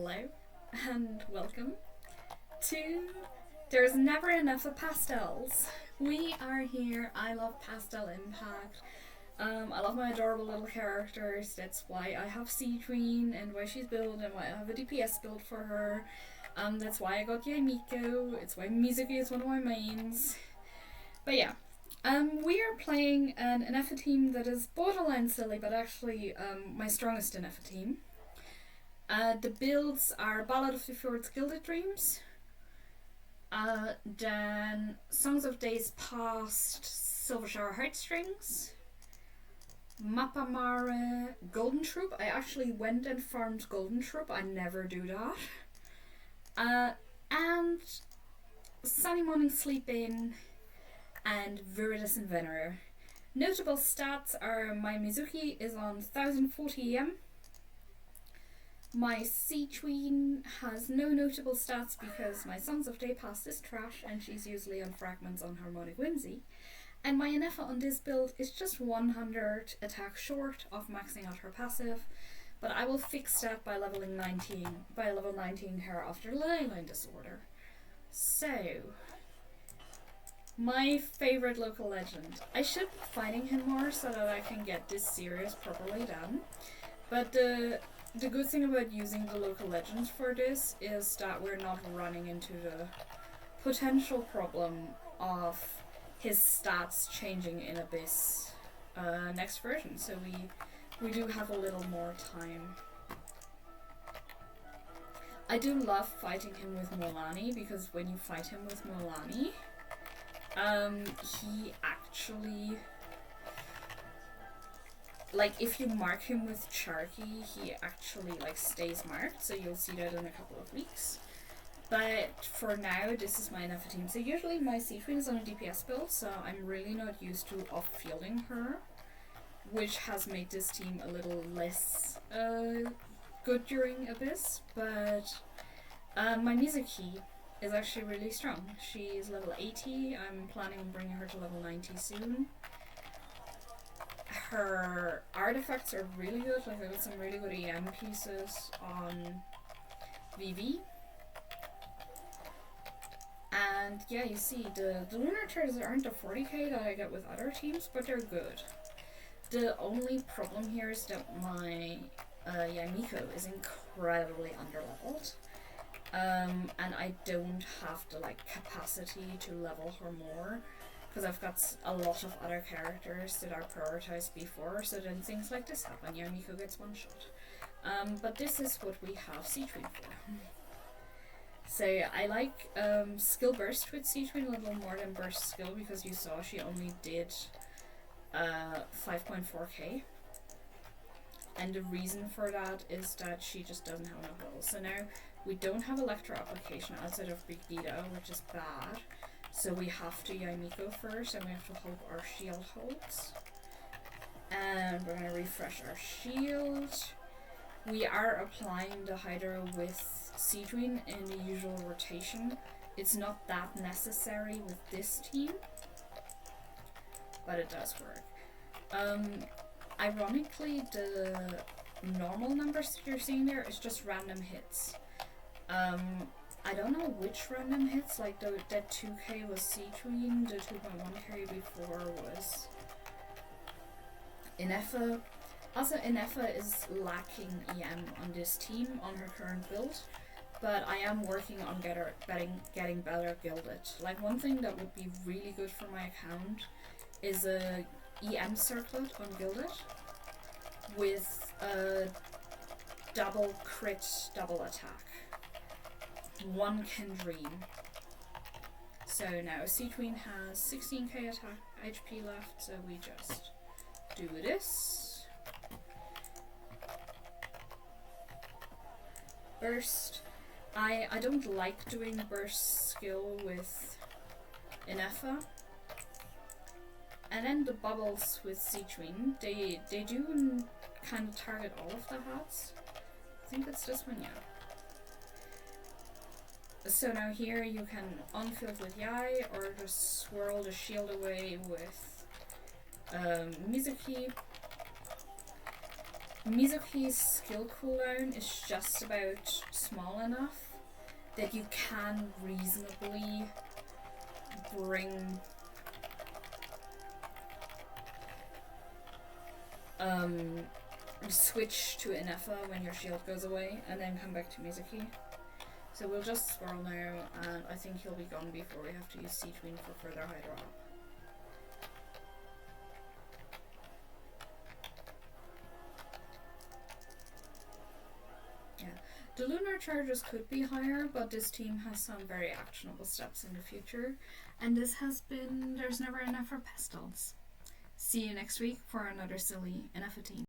Hello and welcome to There's Never Enough of Pastels. We are here. I love Pastel Impact. I love my adorable little characters. That's why I have Sigewinne and why she's built and why I have a DPS build for her. That's why I got Yaimiko. It's why Mizuki is one of my mains. But yeah. We are playing an Ineffa team that is borderline silly, but actually my strongest Ineffa team. The builds are Ballad of the Fjord's Gilded Dreams, then Songs of Days Past, Silver Shower Heartstrings, Mappamare, Golden Troop. I actually went and farmed Golden Troop, I never do that. And Sunny Morning Sleep In, and Viridis and Venerer. Notable stats are my Mizuki is on 1040 EM. My Sigewinne has no notable stats because my Songs of Day Past is trash and she's usually on Fragments on Harmonic Whimsy. And my Ineffa on this build is just 100 attack short of maxing out her passive, but I will fix that by level 19 her after Ley Line Disorder. So, my favourite local legend. I should be fighting him more so that I can get this series properly done, but the good thing about using the local legends for this is that we're not running into the potential problem of his stats changing in Abyss next version, so we do have a little more time. I do love fighting him with Molani because when you fight him with Molani, he actually, like, if you mark him with Charky, he actually, like, stays marked, so you'll see that in a couple of weeks. But for now, this is my Ineffa team. So usually my Sigewinne is on a DPS build, so I'm really not used to off-fielding her, which has made this team a little less good during Abyss, but my Mizuki is actually really strong. She is level 80, I'm planning on bringing her to level 90 soon. Her artifacts are really good, like I got some really good EM pieces on VV. And yeah, you see, the lunar charges aren't the 40k that I get with other teams, but they're good. The only problem here is that my Yaimiko is incredibly underleveled. And I don't have the capacity to level her more because I've got a lot of other characters that are prioritized before, so then things like this happen. Yaimiko gets one shot. But this is what we have Sigewinne for. So I like skill burst with Sigewinne a little more than burst skill because you saw she only did 5.4k. And the reason for that is that she just doesn't have enough levels. So now we don't have Electro application outside of Brigida, which is bad. So we have to Yaimiko first, and we have to hope our shield holds. And we're going to refresh our shield. We are applying the Hydro with Sigewinne in the usual rotation. It's not that necessary with this team, but it does work. Ironically, the normal numbers that you're seeing there is just random hits. I don't know which random hits, like that 2k was Sigewinne, the 2.1k before was Ineffa. Also, Ineffa is lacking EM on this team on her current build, but I am working on getting better gilded. Like, one thing that would be really good for my account is a EM circlet on gilded with a double crit, double attack. One can dream. So now Sigewinne has 16k attack HP left, so we just do this. Burst. I don't like doing burst skill with Ineffa. And then the bubbles with Sigewinne, they do kind of target all of the hats. I think it's this one, yeah. So now here you can on-field with Yai or just swirl the shield away with Mizuki. Mizuki's skill cooldown is just about small enough that you can reasonably bring switch to Ineffa when your shield goes away and then come back to Mizuki. So we'll just swirl now, and I think he'll be gone before we have to use Sigewinne for further Hydro up. Yeah, the lunar charges could be higher, but this team has some very actionable steps in the future, and this has been There's Never Enough for Pastels. See you next week for another silly Ineffa team.